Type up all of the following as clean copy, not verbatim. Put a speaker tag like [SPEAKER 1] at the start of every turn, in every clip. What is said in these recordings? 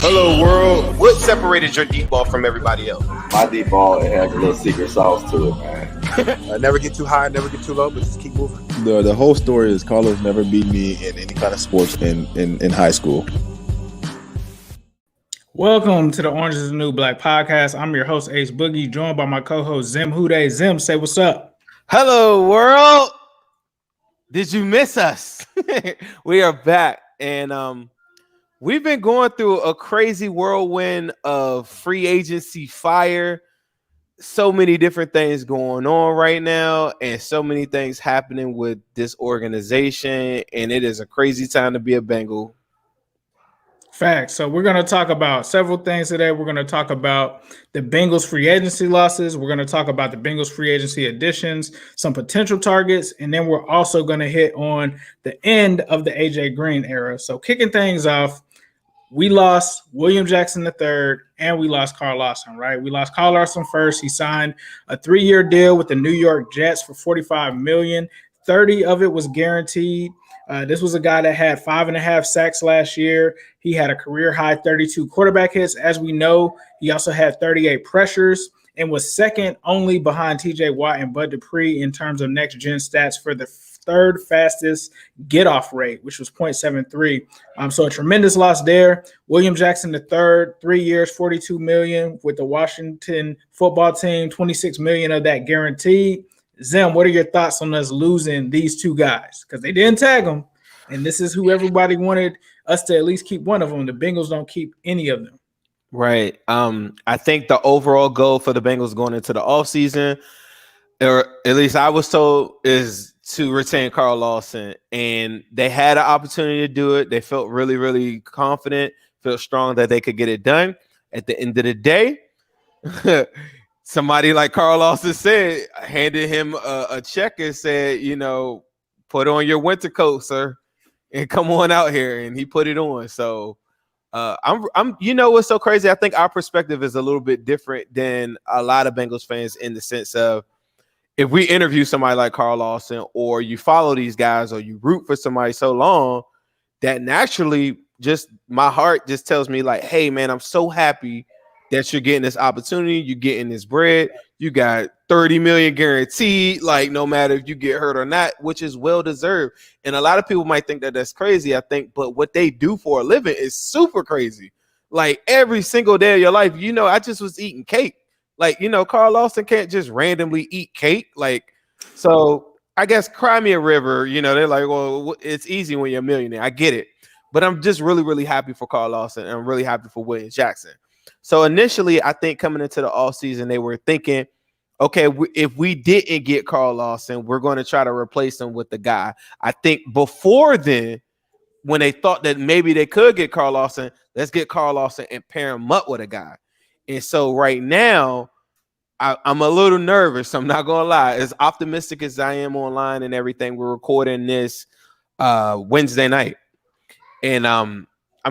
[SPEAKER 1] Hello, world. What separated your deep ball from everybody else?
[SPEAKER 2] My deep ball, it has a little secret sauce to it, man.
[SPEAKER 3] Never get too high, never get too low, but just keep moving.
[SPEAKER 4] The whole story is Carlos never beat me in any kind of sports in high school.
[SPEAKER 5] Welcome to the Orange is the New Black podcast. I'm your host, Ace Boogie, joined by my co-host, Zim Hude. Zim, say what's up.
[SPEAKER 6] Hello, world. Did you miss us? We are back, and we've been going through a crazy whirlwind of free agency fire. So many different things going on right now, and so many things happening with this organization, and it is a crazy time to be a Bengal.
[SPEAKER 5] Facts. So we're going to talk about several things today. We're going to talk about the Bengals free agency losses. We're going to talk about the Bengals free agency additions, some potential targets, and then we're also going to hit on the end of the AJ Green era. So kicking things off, we lost William Jackson III and we lost Carl Lawson, right? We lost Carl Lawson first. He signed a 3-year deal with the New York Jets for $45 million. 30 of it was guaranteed. This was a guy that had 5.5 sacks last year. He had a career high 32 quarterback hits. As we know, he also had 38 pressures and was second only behind TJ Watt and Bud Dupree in terms of next gen stats for the third fastest get off rate, which was 0.73. So a tremendous loss there. William Jackson III, 3 years, $42 million with the Washington football team, $26 million of that guaranteed. Zim, what are your thoughts on us losing these two guys? Because they didn't tag them, and this is who everybody wanted us to at least keep one of them. The Bengals don't keep any of them.
[SPEAKER 6] Right. I think the overall goal for the Bengals going into the offseason, or at least I was told, is to retain Carl Lawson. And they had an opportunity to do it. They felt really, really confident, felt strong that they could get it done. At the end of the day, somebody like Carl Lawson said, handed him a check and said, put on your winter coat, sir, and come on out here. And he put it on. So what's so crazy? I think our perspective is a little bit different than a lot of Bengals fans in the sense of, if we interview somebody like Carl Lawson, or you follow these guys, or you root for somebody so long, that naturally just my heart just tells me like, hey man, I'm so happy that you're getting this opportunity, you're getting this bread, you got 30 million guaranteed, like no matter if you get hurt or not, which is well deserved. And a lot of people might think that that's crazy, I think, but what they do for a living is super crazy. Like every single day of your life, I just was eating cake. Like, Carl Lawson can't just randomly eat cake. Like, so I guess cry me a river, they're like, well, it's easy when you're a millionaire. I get it. But I'm just really, really happy for Carl Lawson. And I'm really happy for William Jackson. So initially, I think coming into the offseason, they were thinking, okay, if we didn't get Carl Lawson, we're going to try to replace him with the guy. I think before then, when they thought that maybe they could get Carl Lawson, let's get Carl Lawson and pair him up with a guy. And so right now, I'm a little nervous. I'm not going to lie. As optimistic as I am online and everything, we're recording this Wednesday night. And I'm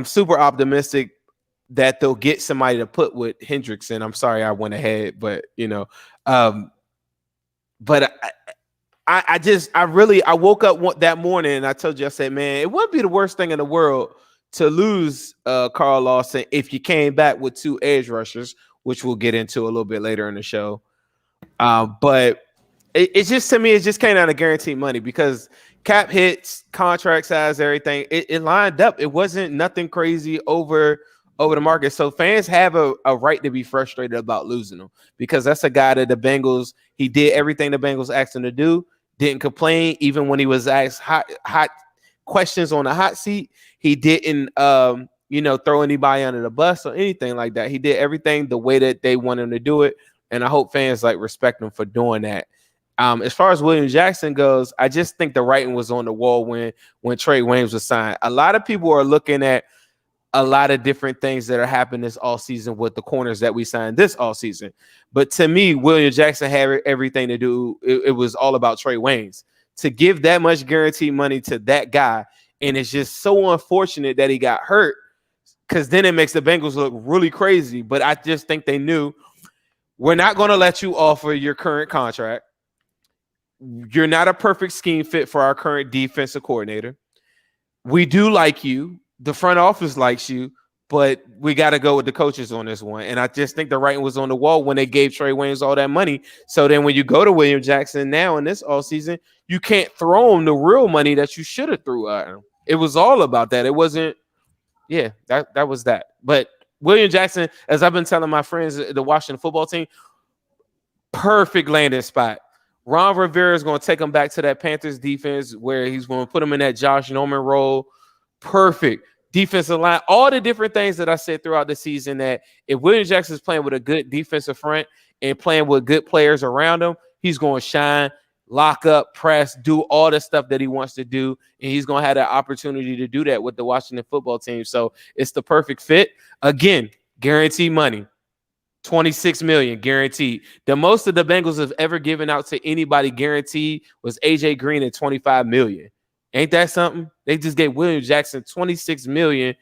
[SPEAKER 6] super optimistic that they'll get somebody to put with Hendrickson. I'm sorry I went ahead, but but I woke up that morning and I told you, I said, man, it wouldn't be the worst thing in the world to lose Carl Lawson if you came back with 2 edge rushers, which we'll get into a little bit later in the show. But it's just, to me, it just came out of guaranteed money because cap hits, contract size, everything, it lined up. It wasn't nothing crazy over the market. So fans have a right to be frustrated about losing him because that's a guy that the Bengals, he did everything the Bengals asked him to do, didn't complain, even when he was asked hot questions on the hot seat. He didn't, throw anybody under the bus or anything like that. He did everything the way that they want him to do it. And I hope fans respect him for doing that. As far as William Jackson goes, I just think the writing was on the wall when Trey Waynes was signed. A lot of people are looking at a lot of different things that are happening this offseason with the corners that we signed this offseason. But to me, William Jackson had everything to do. It was all about Trey Waynes. To give that much guaranteed money to that guy, and it's just so unfortunate that he got hurt, because then it makes the Bengals look really crazy. But I just think they knew, we're not going to let you offer your current contract. You're not a perfect scheme fit for our current defensive coordinator. We do like you. The front office likes you, but we got to go with the coaches on this one. And I just think the writing was on the wall when they gave Trey Waynes all that money. So then when you go to William Jackson now in this offseason, you can't throw him the real money that you should have threw at him. It was all about that. It wasn't, that was that. But William Jackson, as I've been telling my friends, the Washington football team, perfect landing spot. Ron Rivera is going to take him back to that Panthers defense where he's going to put him in that Josh Norman role. Perfect. Defensive line, all the different things that I said throughout the season, that if William Jackson is playing with a good defensive front and playing with good players around him, he's going to shine, lock up, press, do all the stuff that he wants to do, and he's going to have that opportunity to do that with the Washington football team. So it's the perfect fit. Again, guaranteed money, $26 million guaranteed. The most of the Bengals have ever given out to anybody guaranteed was AJ Green at $25 million. Ain't that something? They just gave William Jackson $26 million,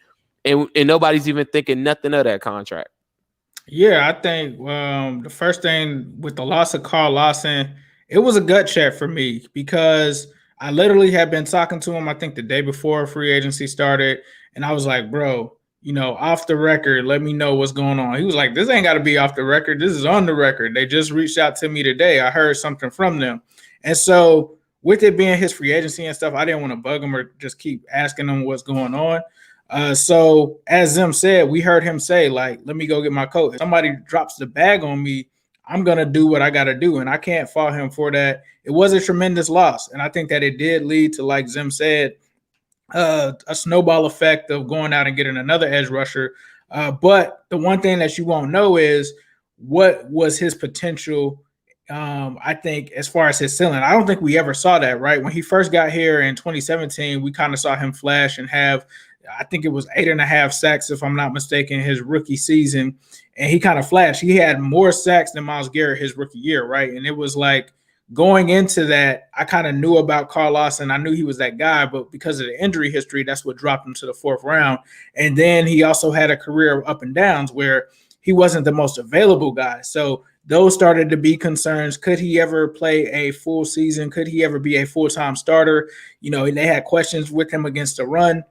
[SPEAKER 6] and nobody's even thinking nothing of that contract.
[SPEAKER 5] Yeah, I think the first thing with the loss of Carl Lawson, it was a gut check for me because I literally had been talking to him, I think the day before free agency started, and I was like, bro, off the record, let me know what's going on. He was like, this ain't got to be off the record. This is on the record. They just reached out to me today. I heard something from them. And so with it being his free agency and stuff, I didn't want to bug him or just keep asking him what's going on. So as Zim said, we heard him say, like, let me go get my coat. If somebody drops the bag on me, I'm going to do what I got to do. And I can't fault him for that. It was a tremendous loss. And I think that it did lead to, like Zim said, a snowball effect of going out and getting another edge rusher. But the one thing that you won't know is what was his potential. I think as far as his ceiling, I don't think we ever saw that, right? When he first got here in 2017, we kind of saw him flash and have, I think it was 8.5 sacks, if I'm not mistaken, his rookie season. And he kind of flashed. He had more sacks than Myles Garrett his rookie year, right? And it was like going into that, I kind of knew about Carl Lawson. I knew he was that guy, but because of the injury history, that's what dropped him to the 4th round. And then he also had a career of up and downs where he wasn't the most available guy. So those started to be concerns. Could he ever play a full season? Could he ever be a full-time starter? They had questions with him against the run,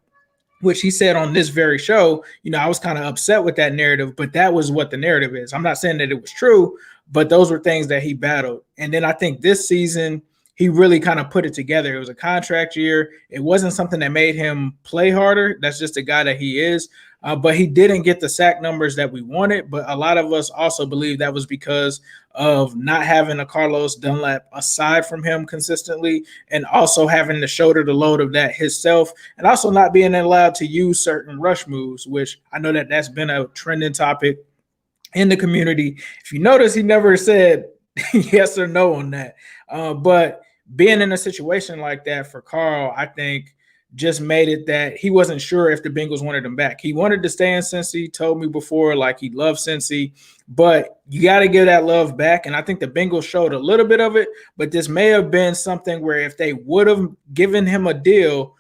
[SPEAKER 5] which he said on this very show, I was kind of upset with that narrative, but that was what the narrative is. I'm not saying that it was true, but those were things that he battled. And then I think this season, he really kind of put it together. It was a contract year. It wasn't something that made him play harder. That's just the guy that he is. But he didn't get the sack numbers that we wanted. But a lot of us also believe that was because of not having a Carlos Dunlap aside from him consistently, and also having to shoulder the load of that himself, and also not being allowed to use certain rush moves, which I know that that's been a trending topic in the community. If you notice, he never said yes or no on that. But being in a situation like that for Carl, I think just made it that he wasn't sure if the Bengals wanted him back. He wanted to stay in Cincy, told me before, like he loved Cincy, but you got to give that love back. And I think the Bengals showed a little bit of it, but this may have been something where if they would have given him a deal,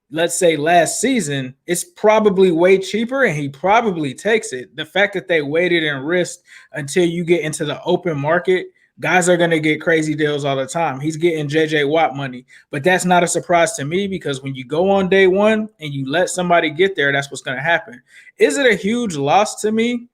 [SPEAKER 5] let's say last season, it's probably way cheaper and he probably takes it. The fact that they waited and risked until you get into the open market, guys are going to get crazy deals all the time. He's getting JJ Watt money, but that's not a surprise to me because when you go on day one and you let somebody get there, that's what's going to happen. Is it a huge loss to me?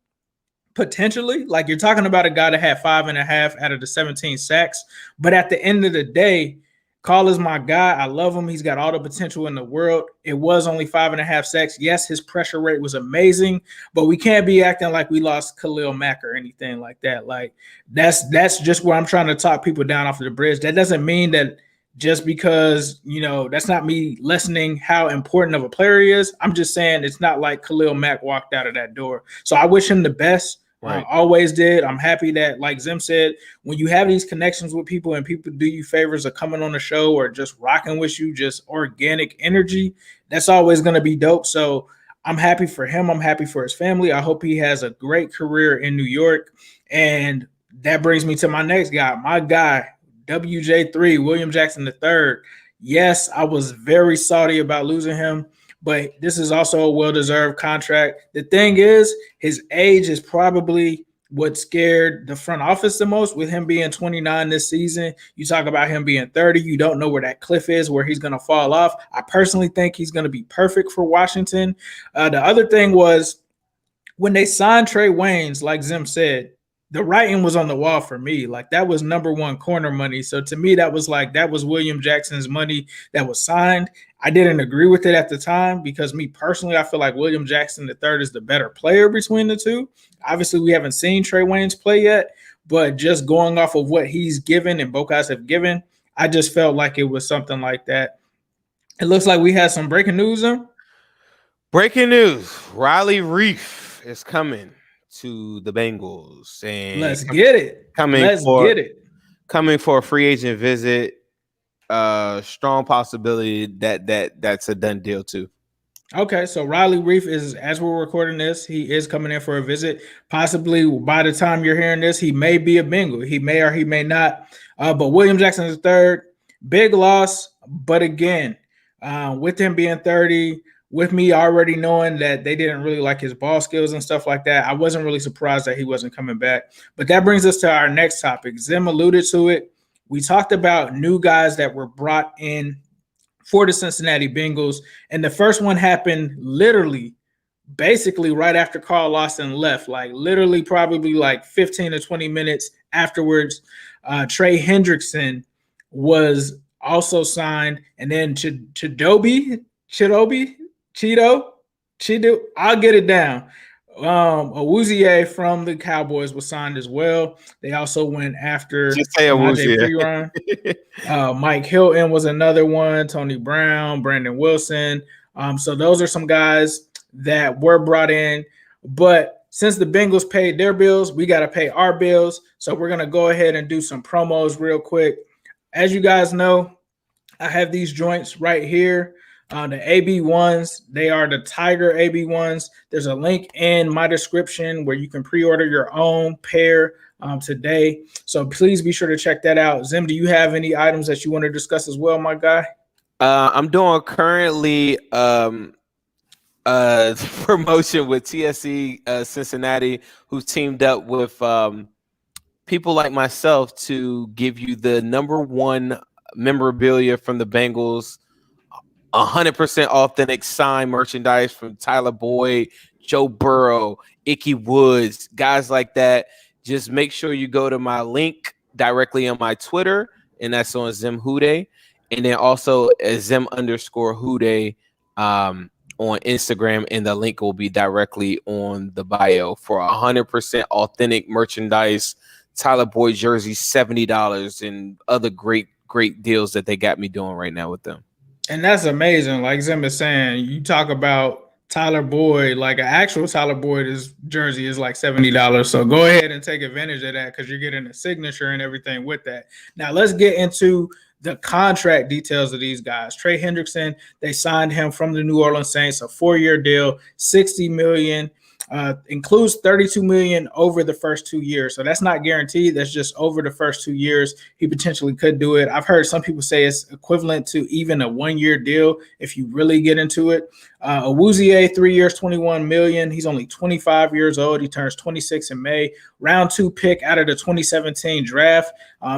[SPEAKER 5] Potentially. Like, you're talking about a guy that had 5.5 out of the 17 sacks, but at the end of the day, Carl is my guy. I love him. He's got all the potential in the world. It was only 5.5 sacks. Yes, his pressure rate was amazing, but we can't be acting like we lost Khalil Mack or anything like that. Like, that's just where I'm trying to talk people down off of the bridge. That doesn't mean that just because, that's not me lessening how important of a player he is. I'm just saying it's not like Khalil Mack walked out of that door. So I wish him the best. Right. Always did. I'm happy that, like Zim said, when you have these connections with people and people do you favors of coming on the show or just rocking with you, just organic energy, that's always going to be dope. So I'm happy for him. I'm happy for his family. I hope he has a great career in New York. And that brings me to my next guy, my guy, WJ3, William Jackson III. Yes, I was very salty about losing him, but this is also a well-deserved contract. The thing is, his age is probably what scared the front office the most, with him being 29 this season. You talk about him being 30. You don't know where that cliff is, where he's going to fall off. I personally think he's going to be perfect for Washington. The other thing was when they signed Trey Waynes, like Zim said, the writing was on the wall for me. Like that was number one corner money. So to me, that was William Jackson's money that was signed. I didn't agree with it at the time because me personally, I feel like William Jackson III is the better player between the two. Obviously, we haven't seen Trey Waynes play yet, but just going off of what he's given and both guys have given, I just felt like it was something like that. It looks like we had some breaking news.
[SPEAKER 6] Breaking news: Riley Reiff is coming to the Bengals, and
[SPEAKER 5] let's get it.
[SPEAKER 6] Coming for a free agent visit. Strong possibility that's a done deal too.
[SPEAKER 5] Okay, so Riley Reiff is, as we're recording this, he is coming in for a visit. Possibly by the time you're hearing this, he may be a Bengal. He may or he may not. But William Jackson III, big loss. But again, with him being 30, with me already knowing that they didn't really like his ball skills and stuff like that, I wasn't really surprised that he wasn't coming back. But that brings us to our next topic. Zim alluded to it. We talked about new guys that were brought in for the Cincinnati Bengals. And the first one happened basically right after Carl Lawson left, like literally probably like 15 to 20 minutes afterwards. Trey Hendrickson was also signed. And then Chido, I'll get it down. Awuzie from the Cowboys was signed as well. They also went after Mike Hilton was another one, Tony Brown, Brandon Wilson. So those are some guys that were brought in. But since the Bengals paid their bills, we got to pay our bills. So we're going to go ahead and do some promos real quick. As you guys know, I have these joints right here. The AB1s, they are the Tiger AB1s. There's a link in my description where you can pre-order your own pair today. So please be sure to check that out. Zim, do you have any items that you want to discuss as well, my guy?
[SPEAKER 6] I'm doing currently promotion with TSE Cincinnati, who's teamed up with people like myself to give you the #1 memorabilia from the Bengals. 100% authentic signed merchandise from Tyler Boyd, Joe Burrow, Ickey Woods, guys like that. Just make sure you go to my link directly on my Twitter, and that's on Zim Hude, and then also Zim_Hude on Instagram, and the link will be directly on the bio for 100% authentic merchandise. Tyler Boyd jersey, $70, and other great deals that they got me doing right now with them.
[SPEAKER 5] And that's amazing. Like Zim is saying, you talk about Tyler Boyd, like an actual Tyler Boyd jersey is like $70. So go ahead and take advantage of that because you're getting a signature and everything with that. Now let's get into the contract details of these guys. Trey Hendrickson, they signed him from the New Orleans Saints, a 4-year deal, $60 million. Includes $32 million over the first 2 years. So that's not guaranteed. That's just over the first 2 years. He potentially could do it. I've heard some people say it's equivalent to even a 1-year deal if you really get into it. Awuzie, 3 years, $21 million. He's only 25 years old. He turns 26 in May. Round 2 pick out of the 2017 draft.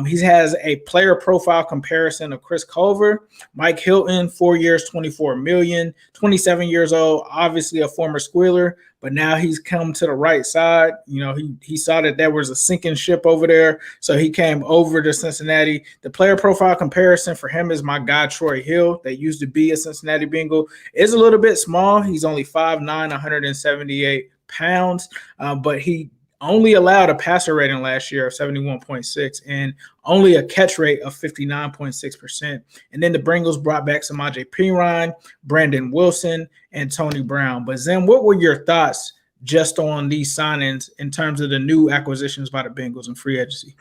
[SPEAKER 5] He has a player profile comparison of Chris Culver. Mike Hilton, 4 years, $24 million. 27 years old, obviously a former Squealer. But now he's come to the right side. You know, he saw that there was a sinking ship over there, so he came over to Cincinnati. The player profile comparison for him is my guy, Troy Hill, that used to be a Cincinnati Bengal. Is a little bit small. He's only 5'9", 178 pounds, but he only allowed a passer rating last year of 71.6 and only a catch rate of 59.6%. And then the Bengals brought back Samaje Perine, Brandon Wilson, and Tony Brown. But Zim, what were your thoughts just on these signings in terms of the new acquisitions by the Bengals in free agency?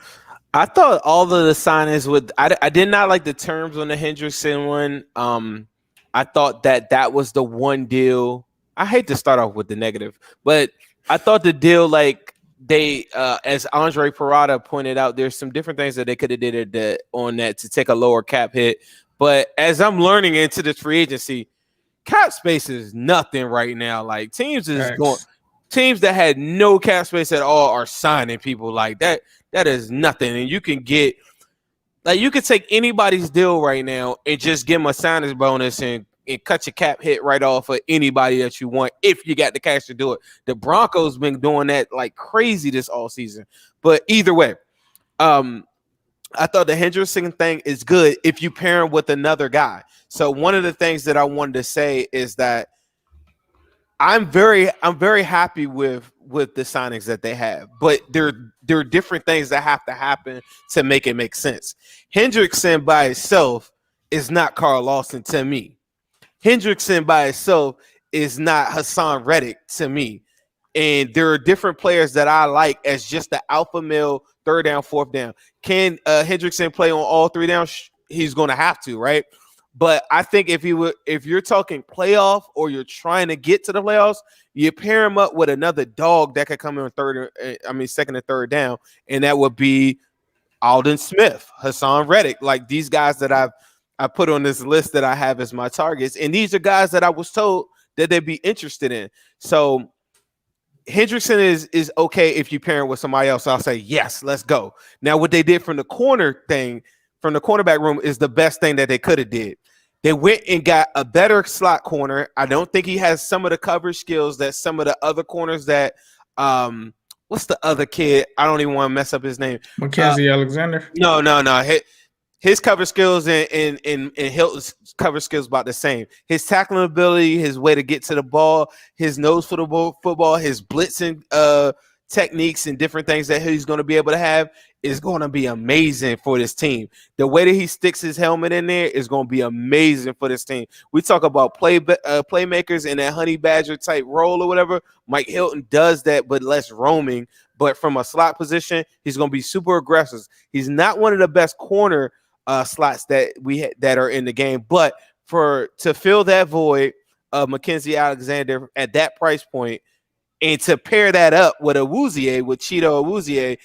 [SPEAKER 6] I thought all of the signings I did not like the terms on the Hendrickson one. I thought that was the one deal. I hate to start off with the negative, but I thought the deal, like, they as Andre Parada pointed out, there's some different things that they could have did on that to take a lower cap hit. But as I'm learning into this free agency, cap space is nothing right now. Like teams that had no cap space at all are signing people like that. That is nothing. And you can take anybody's deal right now and just give them a signing bonus and and cut your cap hit right off of anybody that you want if you got the cash to do it. The Broncos been doing that like crazy this all season. But either way, I thought the Hendrickson thing is good if you pair him with another guy. So one of the things that I wanted to say is that I'm very happy with the signings that they have, but there are different things that have to happen to make it make sense. Hendrickson by itself is not Carl Lawson to me. Hendrickson by itself is not Hassan Reddick to me. And there are different players that I like as just the alpha male, third down, fourth down. Can Hendrickson play on all three downs? He's going to have to, right? But I think if you're talking playoff or you're trying to get to the playoffs, you pair him up with another dog that could come in second and third down, and that would be Aldon Smith, Hassan Reddick, like these guys that I put on this list that I have as my targets, and these are guys that I was told that they'd be interested in. So Hendrickson is okay if you pair him with somebody else. I'll say yes, let's go. Now, what they did from the cornerback room is the best thing that they could have did. They went and got a better slot corner. I don't think he has some of the coverage skills that some of the other corners that what's the other kid? I don't even want to mess up his name.
[SPEAKER 5] Mackenzie Alexander.
[SPEAKER 6] No. His cover skills and Hilton's cover skills about the same. His tackling ability, his way to get to the ball, his nose for the football, his blitzing techniques and different things that he's going to be able to have is going to be amazing for this team. The way that he sticks his helmet in there is going to be amazing for this team. We talk about playmakers in that honey badger type role or whatever. Mike Hilton does that, but less roaming. But from a slot position, he's going to be super aggressive. He's not one of the best corner slots that that are in the game, but to fill that void of Mackenzie Alexander at that price point, and to pair that up with Cheeto Awuzie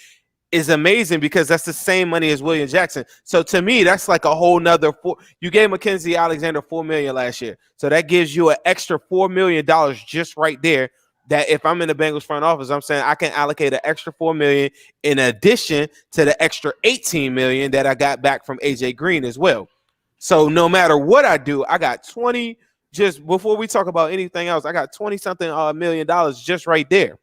[SPEAKER 6] is amazing because that's the same money as William Jackson. So to me, that's like a whole nother you gave Mackenzie Alexander $4 million last year. So that gives you an extra $4 million just right there. That if I'm in the Bengals front office, I'm saying I can allocate an extra $4 million in addition to the extra $18 million that I got back from AJ Green as well. So no matter what I do, I got 20. Just before we talk about anything else, I got 20-something $1 million just right there,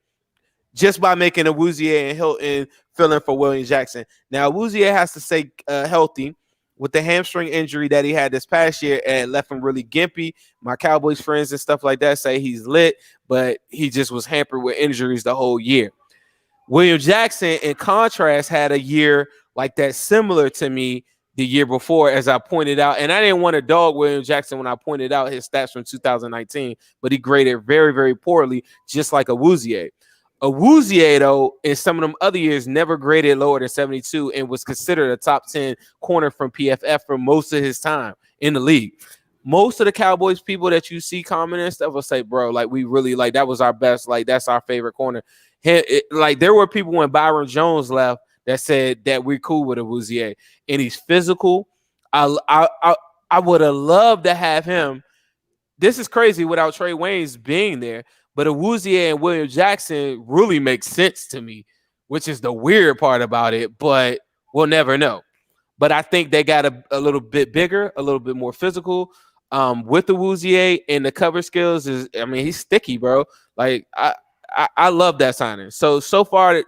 [SPEAKER 6] just by making Awuzie and Hilton fill in for William Jackson. Now Awuzie has to stay healthy with the hamstring injury that he had this past year and left him really gimpy. My Cowboys friends and stuff like that say he's lit, but he just was hampered with injuries the whole year. William Jackson, in contrast, had a year like that similar to me the year before, as I pointed out. And I didn't want to dog William Jackson when I pointed out his stats from 2019, but he graded very, very poorly, just like Awuzie. Awuzie, though, in some of them other years, never graded lower than 72 and was considered a top 10 corner from PFF for most of his time in the league. Most of the Cowboys people that you see commenting and stuff will say, bro, like, we really, like, that was our best, like, that's our favorite corner. Like, there were people when Byron Jones left that said that we're cool with Awuzie, and he's physical. I would have loved to have him. This is crazy without Trey Waynes being there. But Awuzie and William Jackson really makes sense to me, which is the weird part about it, but we'll never know. But I think they got a little bit bigger, a little bit more physical with Awuzie, and the cover skills he's sticky, bro. Like I love that signing. So far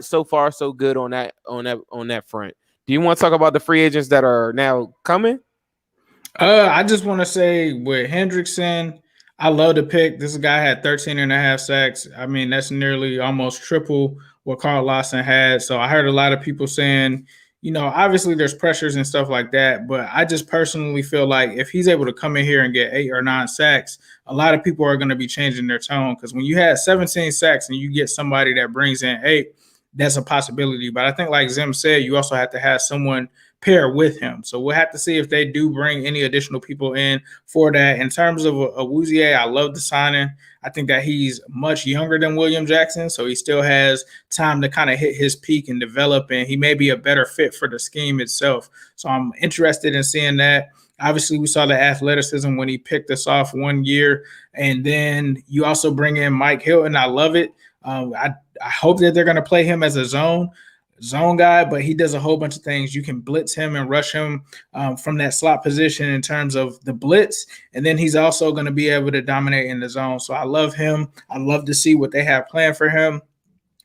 [SPEAKER 6] so good on that front. Do you want to talk about the free agents that are now coming?
[SPEAKER 5] I just want to say with Hendrickson, I love the pick. This guy had 13.5 sacks. I mean, that's nearly almost triple what Carl Lawson had. So I heard a lot of people saying, obviously there's pressures and stuff like that, but I just personally feel like if he's able to come in here and get 8 or 9 sacks, a lot of people are going to be changing their tone, because when you had 17 sacks and you get somebody that brings in 8, that's a possibility. But I think, like Zim said, you also have to have someone pair with him. So we'll have to see if they do bring any additional people in for that. In terms of Awuzie, I love the signing. I think that he's much younger than William Jackson, so he still has time to kind of hit his peak and develop, and he may be a better fit for the scheme itself. So I'm interested in seeing that. Obviously, we saw the athleticism when he picked us off one year, and then you also bring in Mike Hilton. I love it. I hope that they're going to play him as a zone. zone guy, but he does a whole bunch of things. You can blitz him and rush him from that slot position in terms of the blitz. And then he's also going to be able to dominate in the zone. So I love him. I love to see what they have planned for him.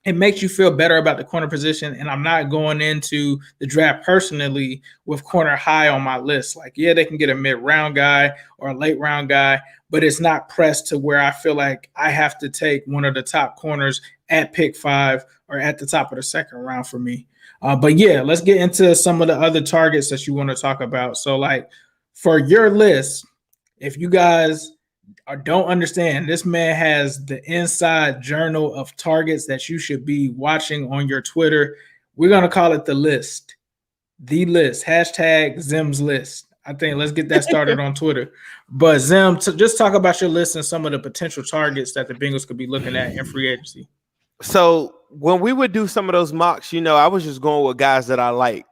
[SPEAKER 5] It makes you feel better about the corner position. And I'm not going into the draft personally with corner high on my list. Like, yeah, they can get a mid-round guy or a late-round guy, but it's not pressed to where I feel like I have to take one of the top corners at pick 5 or at the top of the second round for me. But, yeah, let's get into some of the other targets that you want to talk about. So, like, for your list, if you guys – or don't understand, this man has the inside journal of targets that you should be watching on your Twitter. We're going to call it the list. The list. Hashtag Zim's list. I think let's get that started on Twitter. But Zim, just talk about your list and some of the potential targets that the Bengals could be looking at in free agency.
[SPEAKER 6] So when we would do some of those mocks, I was just going with guys that I like.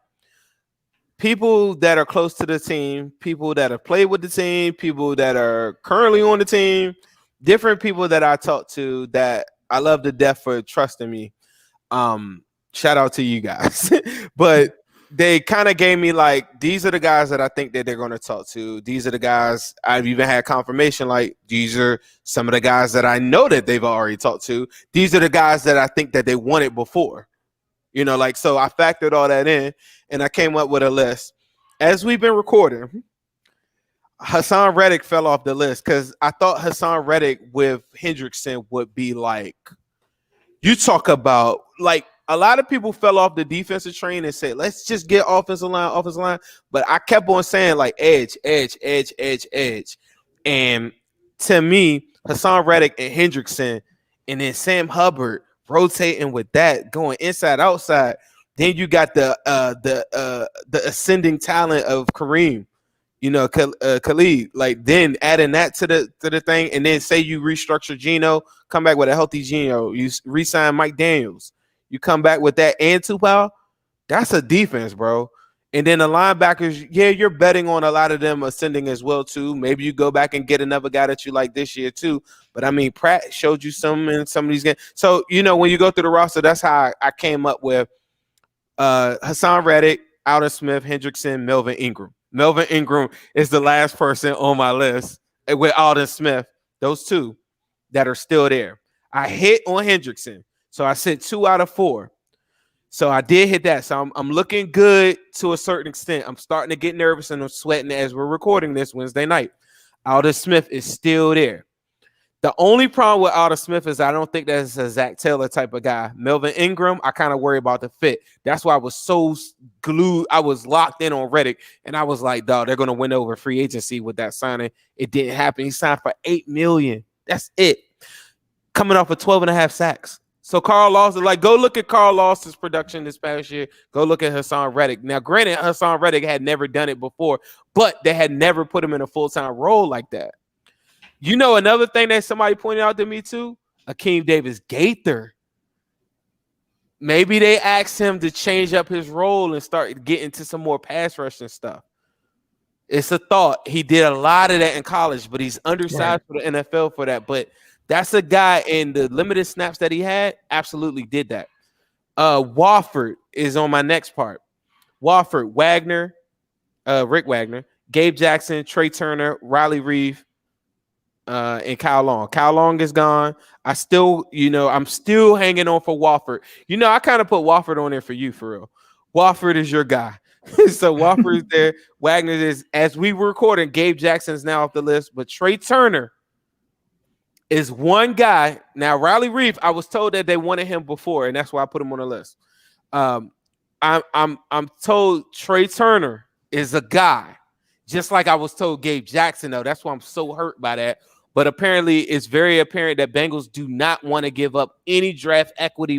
[SPEAKER 6] People that are close to the team, people that have played with the team, people that are currently on the team, different people that I talk to that I love to death for trusting me. Shout out to you guys. But they kind of gave me like, these are the guys that I think that they're going to talk to. These are the guys I've even had confirmation. Like, these are some of the guys that I know that they've already talked to. These are the guys that I think that they wanted before. So I factored all that in and I came up with a list. As we've been recording, Hassan Reddick fell off the list because I thought Hassan Reddick with Hendrickson would be like, you talk about, like, a lot of people fell off the defensive train and said, let's just get offensive line. But I kept on saying, like, edge. And to me, Hassan Reddick and Hendrickson and then Sam Hubbard rotating with that, going inside, outside. Then you got the ascending talent of Kareem, Khalid. Like, then adding that to the thing, and then say you restructure Geno, come back with a healthy Geno, you re-sign Mike Daniels, you come back with that and Tupou. That's a defense, bro. And then the linebackers, yeah, you're betting on a lot of them ascending as well too. Maybe you go back and get another guy that you like this year too. But I mean, Pratt showed you some in some of these games. So, when you go through the roster, that's how I came up with Hassan Reddick, Alden Smith, Hendrickson, Melvin Ingram. Melvin Ingram is the last person on my list with Alden Smith. Those two that are still there. I hit on Hendrickson. So I sent 2 out of 4. So I did hit that. So I'm looking good to a certain extent. I'm starting to get nervous and I'm sweating as we're recording this Wednesday night. Alden Smith is still there. The only problem with Alden Smith is I don't think that's a Zach Taylor type of guy. Melvin Ingram, I kind of worry about the fit. That's why I was so glued. I was locked in on Reddick, and I was like, dog, they're going to win over free agency with that signing. It didn't happen. He signed for $8 million. That's it. Coming off of 12.5 sacks. So Carl Lawson, like, go look at Carl Lawson's production this past year. Go look at Hassan Reddick. Now, granted, Hassan Reddick had never done it before, but they had never put him in a full-time role like that. Another thing that somebody pointed out to me too, Akeem Davis-Gaither. Maybe they asked him to change up his role and start getting to some more pass rush and stuff. It's a thought. He did a lot of that in college, but he's undersized for the NFL for that. But that's a guy in the limited snaps that he had, absolutely did that. Wofford is on my next part. Wofford, Wagner, Rick Wagner, Gabe Jackson, Trey Turner, Riley Reiff, and Kyle Long. Kyle Long is gone. I'm still hanging on for Wofford. I kind of put Wofford on there for you, for real. Wofford is your guy. So Wofford is there. Wagner is, as we were recording, Gabe Jackson is now off the list, but Trey Turner is one guy. Now, Riley Reiff, I was told that they wanted him before, and that's why I put him on the list. I'm told Trey Turner is a guy, just like I was told Gabe Jackson, though. That's why I'm so hurt by that. But apparently, it's very apparent that Bengals do not want to give up any draft equity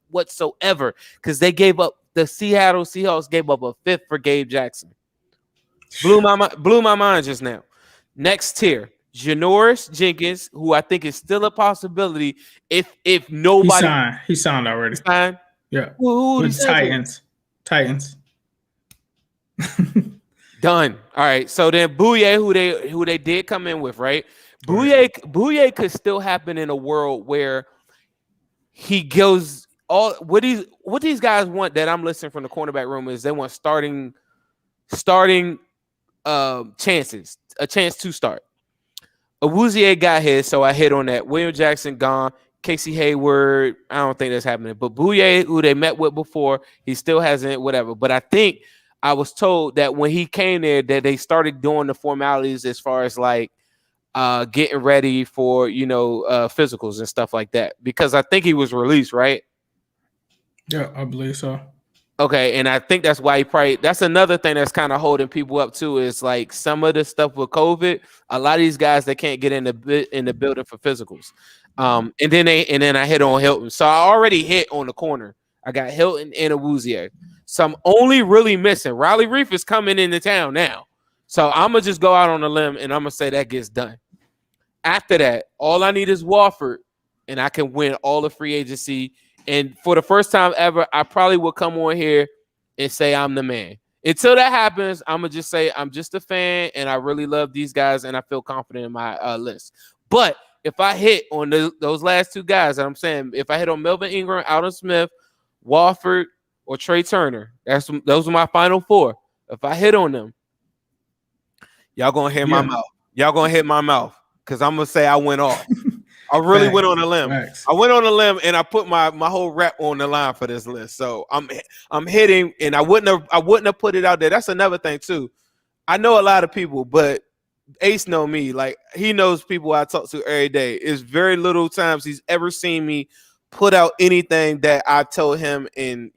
[SPEAKER 6] whatsoever, because they gave up, the Seattle Seahawks gave up a 5th for Gabe Jackson. Blew my mind just now. Next tier, Janoris Jenkins, who I think is still a possibility if nobody
[SPEAKER 5] he signed already.
[SPEAKER 6] Signed?
[SPEAKER 5] Yeah.
[SPEAKER 6] With
[SPEAKER 5] Titans.
[SPEAKER 6] Done. All right. So then Bouye, who they did come in with, right? Bouye could still happen in a world where he goes all what these guys want that I'm listening from the cornerback room is they want starting chances, a chance to start. Awuzie got hit, so I hit on that. William Jackson gone. Casey Hayward, I don't think that's happening. But Bouye, who they met with before, he still hasn't, whatever. But I think I was told that when he came there, that they started doing the formalities as far as like getting ready for, physicals and stuff like that. Because I think he was released, right?
[SPEAKER 5] Yeah, I believe so.
[SPEAKER 6] Okay, and I think that's why that's another thing that's kind of holding people up too, is like some of the stuff with COVID, a lot of these guys, they can't get in the building for physicals. And then I hit on Hilton. So I already hit on the corner. I got Hilton and Awuzie. So I'm only really missing. Riley Reiff is coming into town now. So I'm going to just go out on a limb and I'm going to say that gets done. After that, all I need is Wofford, and I can win all the free agency. And for the first time ever, I probably will come on here and say I'm the man. Until that happens, I'm going to just say I'm just a fan, and I really love these guys, and I feel confident in my list. But if I hit on those last two guys that I'm saying, if I hit on Melvin Ingram, Alden Smith, Wofford, or Trey Turner, those are my final four. If I hit on them, y'all going to hit my mouth. Y'all going to hit my mouth because I'm going to say I went off. I really went on a limb.
[SPEAKER 5] Facts.
[SPEAKER 6] I went on a limb and I put my whole rep on the line for this list. So I'm hitting, and I wouldn't have put it out there. That's another thing too. I know a lot of people, but Ace know me. Like, he knows people I talk to every day. It's very little times he's ever seen me put out anything that I told him in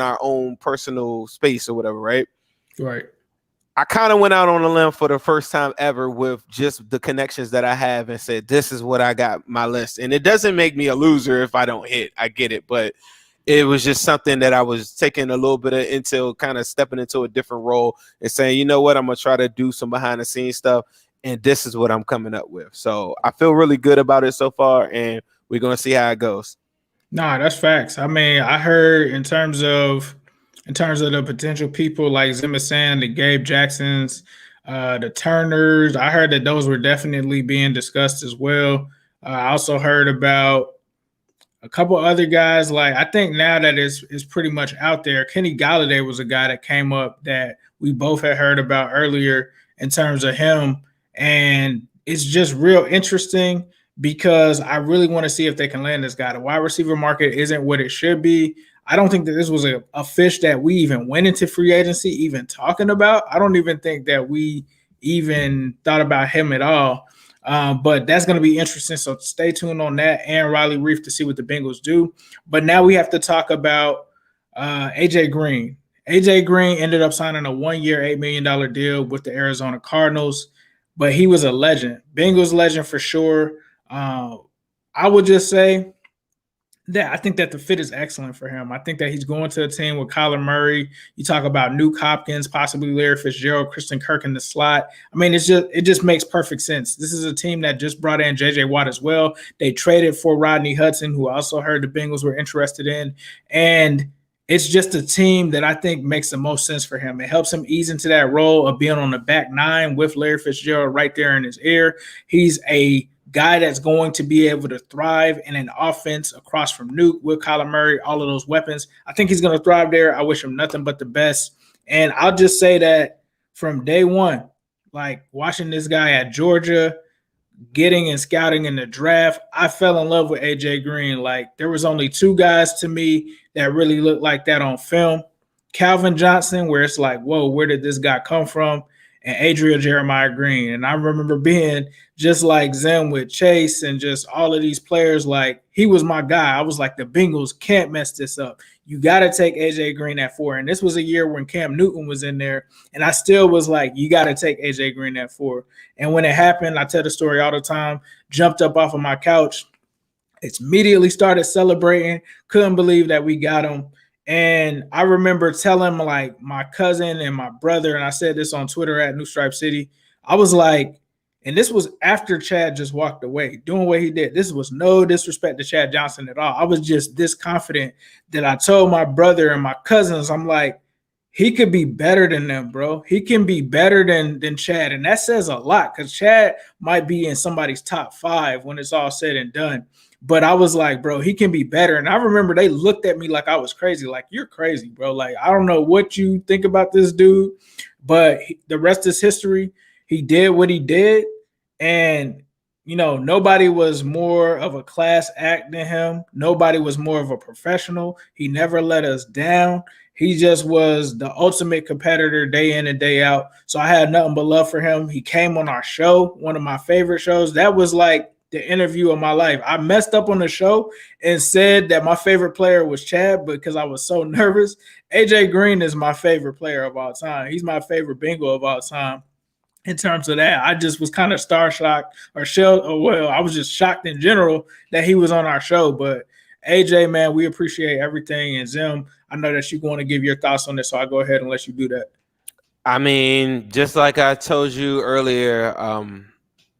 [SPEAKER 6] our own personal space or whatever, right?
[SPEAKER 5] Right.
[SPEAKER 6] I kind of went out on a limb for the first time ever with just the connections that I have and said, this is what I got my list. And it doesn't make me a loser if I don't hit. I get it. But it was just something that I was taking a little bit of intel, kind of stepping into a different role and saying, you know what, I'm going to try to do some behind the scenes stuff. And this is what I'm coming up with. So I feel really good about it so far. And we're going to see how it goes.
[SPEAKER 5] Nah, that's facts. I mean, I heard in terms of the potential people like Zimmer Sand, the Gabe Jacksons, the Turners, I heard that those were definitely being discussed as well. I also heard about a couple other guys. Like, I think now that it's pretty much out there, Kenny Golladay was a guy that came up that we both had heard about earlier in terms of him. And it's just real interesting because I really want to see if they can land this guy. The wide receiver market isn't what it should be. I don't think that this was a fish that we even went into free agency even talking about. I don't even think that we even thought about him at all. But that's going to be interesting. So stay tuned on that and Riley Reiff to see what the Bengals do. But now we have to talk about AJ Green. AJ Green ended up signing a 1-year, $8 million deal with the Arizona Cardinals, but he was a legend. Bengals legend for sure. I would just say that I think that the fit is excellent for him. I think that he's going to a team with Kyler Murray. You talk about Nuke Hopkins, possibly Larry Fitzgerald, Christian Kirk in the slot. I mean, it just makes perfect sense. This is a team that just brought in J.J. Watt as well. They traded for Rodney Hudson, who I also heard the Bengals were interested in. And it's just a team that I think makes the most sense for him. It helps him ease into that role of being on the back nine with Larry Fitzgerald right there in his ear. He's a guy that's going to be able to thrive in an offense across from Nuke with Kyler Murray, all of those weapons. I think he's going to thrive there. I wish him nothing but the best. And I'll just say that from day one, like watching this guy at Georgia, getting and scouting in the draft, I fell in love with AJ Green. Like, there was only two guys to me that really looked like that on film. Calvin Johnson, where it's like, whoa, where did this guy come from? And Adrian Jeremiah Green. And I remember being just like Zim with Chase and just all of these players. Like, he was my guy. I was like, the Bengals can't mess this up. You got to take AJ Green at 4. And this was a year when Cam Newton was in there. And I still was like, you got to take AJ Green at 4. And when it happened, I tell the story all the time, jumped up off of my couch. It's immediately started celebrating. Couldn't believe that we got him. And I remember telling like my cousin and my brother, and I said this on Twitter at New Stripe City, I was like, and this was after Chad just walked away, doing what he did. This was no disrespect to Chad Johnson at all. I was just this confident that I told my brother and my cousins, I'm like, he could be better than them, bro. He can be better than Chad. And that says a lot because Chad might be in somebody's top 5 when it's all said and done. but I was like, bro, he can be better. And I remember they looked at me like I was crazy. Like, you're crazy, bro. Like, I don't know what you think about this dude, but the rest is history. He did what he did. And, you know, nobody was more of a class act than him. Nobody was more of a professional. He never let us down. He just was the ultimate competitor day in and day out. So I had nothing but love for him. He came on our show, one of my favorite shows. That was like the interview of my life. I messed up on the show and said that my favorite player was Chad because I was so nervous. AJ Green is my favorite player of all time. He's my favorite Bengal of all time. In terms of that, I just was kind of star-shocked I was just shocked in general that he was on our show. But AJ, man, we appreciate everything. And Zim, I know that you're going to give your thoughts on this, so I'll go ahead and let you do that.
[SPEAKER 6] I mean, just like I told you earlier,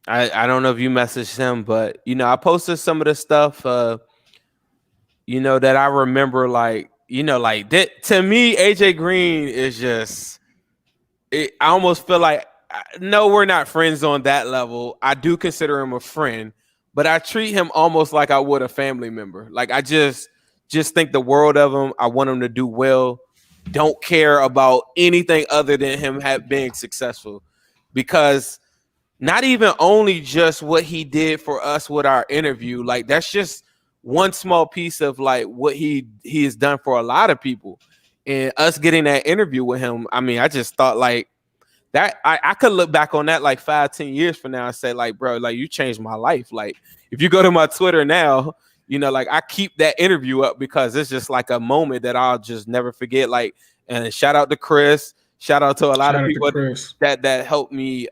[SPEAKER 6] I don't know if you messaged him, but, you know, I posted some of the stuff, you know, that I remember, like, you know, like that. To me, AJ Green is just, I almost feel like, no, we're not friends on that level. I do consider him a friend, but I treat him almost like I would a family member. Like, I just think the world of him. I want him to do well. Don't care about anything other than him being successful, because not even only just what he did for us with our interview, like that's just one small piece of like what he has done for a lot of people, and us getting that interview with him. I mean, I just thought like that I could look back on that like 5-10 years from now and say like, bro, like you changed my life. Like if you go to my Twitter now, you know, like I keep that interview up because it's just like a moment that I'll just never forget. Like, and shout out to Chris, shout out to a lot of people that helped me,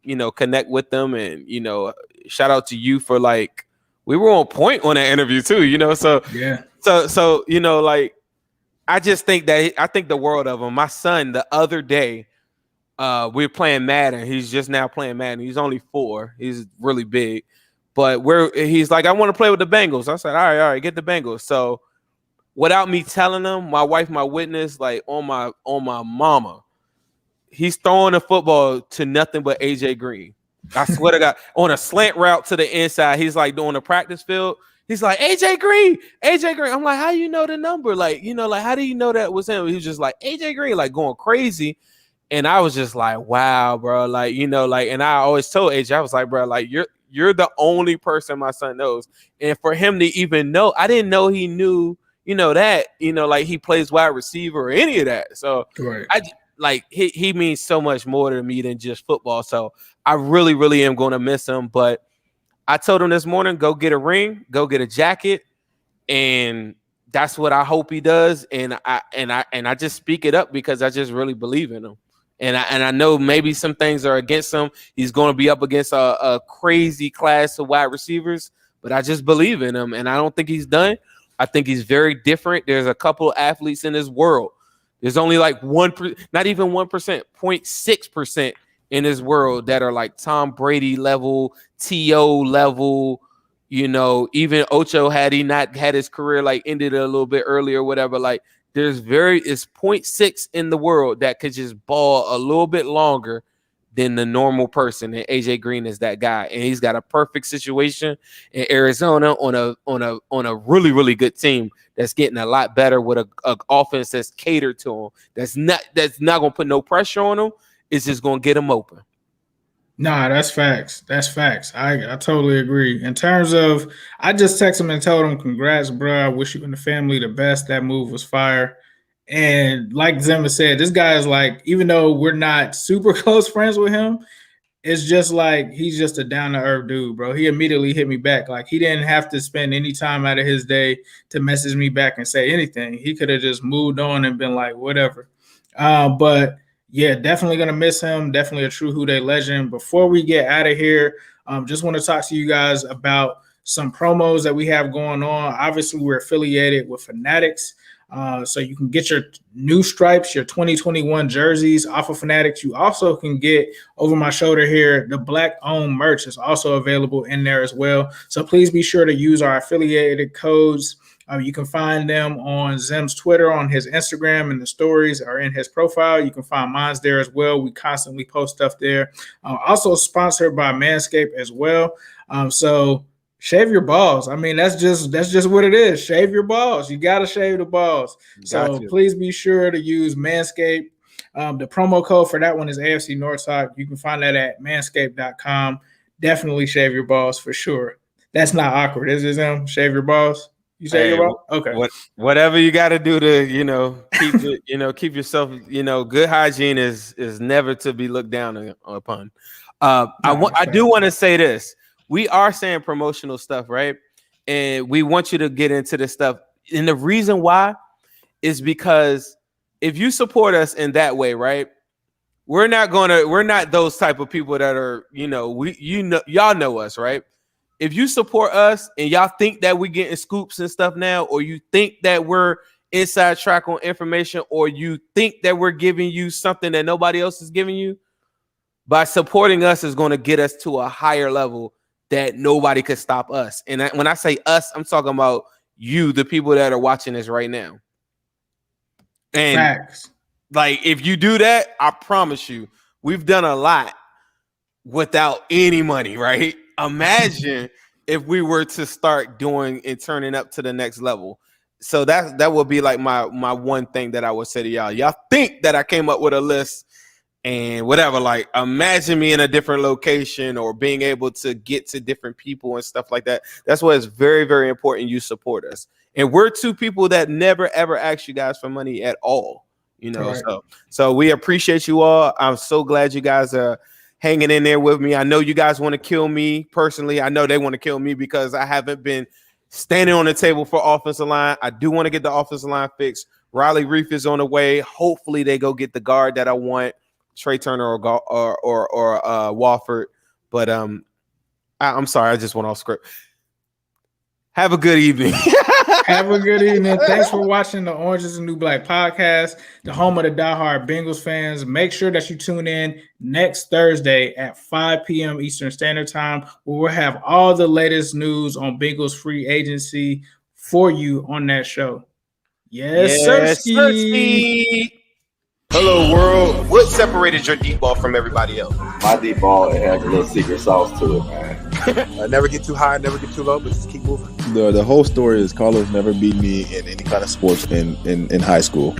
[SPEAKER 6] you know, connect with them. And, you know, shout out to you for like, we were on point on that interview too, you know? So, yeah. So, you know, like, I just think that I think the world of him. My son, the other day, we were playing Madden. He's just now playing Madden. He's only 4. He's really big. But he's like, I want to play with the Bengals. I said, all right, get the Bengals. So without me telling him, my wife, my witness, like on my mama, he's throwing the football to nothing but AJ Green. I swear to God, on a slant route to the inside, he's like doing the practice field. He's like, AJ Green. I'm like, how do you know the number? Like, you know, like, how do you know that was him? He was just like, AJ Green, like going crazy. And I was just like, wow, bro. Like, you know, like, and I always told AJ, I was like, bro, like, you're the only person my son knows. And for him to even know, I didn't know he knew, you know, that, you know, like he plays wide receiver or any of that. So right. He means so much more to me than just football. So I really, really am going to miss him. But I told him this morning, go get a ring, go get a jacket. And that's what I hope he does. And I just speak it up because I just really believe in him. And I know maybe some things are against him. He's going to be up against a crazy class of wide receivers, but I just believe in him. And I don't think he's done. I think he's very different. There's a couple of athletes in this world. There's only like 1%, not even 1%, 0.6% in this world that are like Tom Brady level, T.O. level. You know, even Ocho, had he not had his career like ended a little bit earlier or whatever, like it's 0.6 in the world that could just ball a little bit longer than the normal person. And AJ Green is that guy. And he's got a perfect situation in Arizona on a really, really good team that's getting a lot better with a offense that's catered to him. That's not gonna put no pressure on him. It's just gonna get him open.
[SPEAKER 5] Nah, that's facts. That's facts. I totally agree. In terms of, I just texted him and told him, congrats, bro. I wish you and the family the best. That move was fire. And like Zimmer said, this guy is like, even though we're not super close friends with him, it's just like he's just a down-to-earth dude, bro. He immediately hit me back. Like he didn't have to spend any time out of his day to message me back and say anything. He could have just moved on and been like, whatever. But yeah, definitely going to miss him. Definitely a true Who Dey legend. Before we get out of here, just want to talk to you guys about some promos that we have going on. Obviously, we're affiliated with Fanatics. So you can get your new stripes, your 2021 jerseys off of Fanatics. You also can get, over my shoulder here, the Black-owned merch is also available in there as well. So please be sure to use our affiliated codes. You can find them on Zim's Twitter, on his Instagram, and the stories are in his profile. You can find mine there as well. We constantly post stuff there. Also sponsored by Manscaped as well. So shave your balls. I mean, that's just what it is. Shave your balls. You gotta shave the balls. So please be sure to use Manscaped. The promo code for that one is AFC Northside. You can find that at manscaped.com. Definitely shave your balls for sure. That's not awkward, is it, Zim? Shave your balls? You shave your balls? Okay. Whatever
[SPEAKER 6] you got to do to, keep it, keep yourself, good hygiene is never to be looked down upon. I do want to say this. We are saying promotional stuff, right? And we want you to get into this stuff. And the reason why is because if you support us in that way, right? We're not those type of people that are, y'all know us, right? If you support us and y'all think that we're getting scoops and stuff now, or you think that we're inside track on information, or you think that we're giving you something that nobody else is giving you, by supporting us is going to get us to a higher level that nobody could stop us. And when I say us, I'm talking about you, the people that are watching this right now. And
[SPEAKER 5] facts.
[SPEAKER 6] Like, if you do that, I promise you, we've done a lot without any money, right? Imagine if we were to start doing and turning up to the next level. So that would be like my one thing that I would say to y'all. Y'all think that I came up with a list and whatever, like, imagine me in a different location or being able to get to different people and stuff like that. That's why it's very, very important you support us. And we're two people that never, ever ask you guys for money at all, Right. So we appreciate you all. I'm so glad you guys are hanging in there with me. I know you guys want to kill me personally. I know they want to kill me because I haven't been standing on the table for offensive line. I do want to get the offensive line fixed. Reiff is on the way. Hopefully they go get the guard that I want, Trey Turner or Wofford. But I'm sorry, I just went off script. Have a good evening.
[SPEAKER 5] Have a good evening. Thanks for watching the Orange is the New Black podcast, the home of the diehard Bengals fans. Make sure that you tune in next Thursday at 5 p.m. Eastern Standard Time, where we'll have all the latest news on Bengals free agency for you on that show. Yes, sir.
[SPEAKER 1] Hello, world. What separated your deep ball from everybody else?
[SPEAKER 2] My deep ball, it has a little secret sauce to it, man.
[SPEAKER 3] Never get too high, never get too low, but just keep moving.
[SPEAKER 4] The whole story is Carlos never beat me in any kind of sports in high school.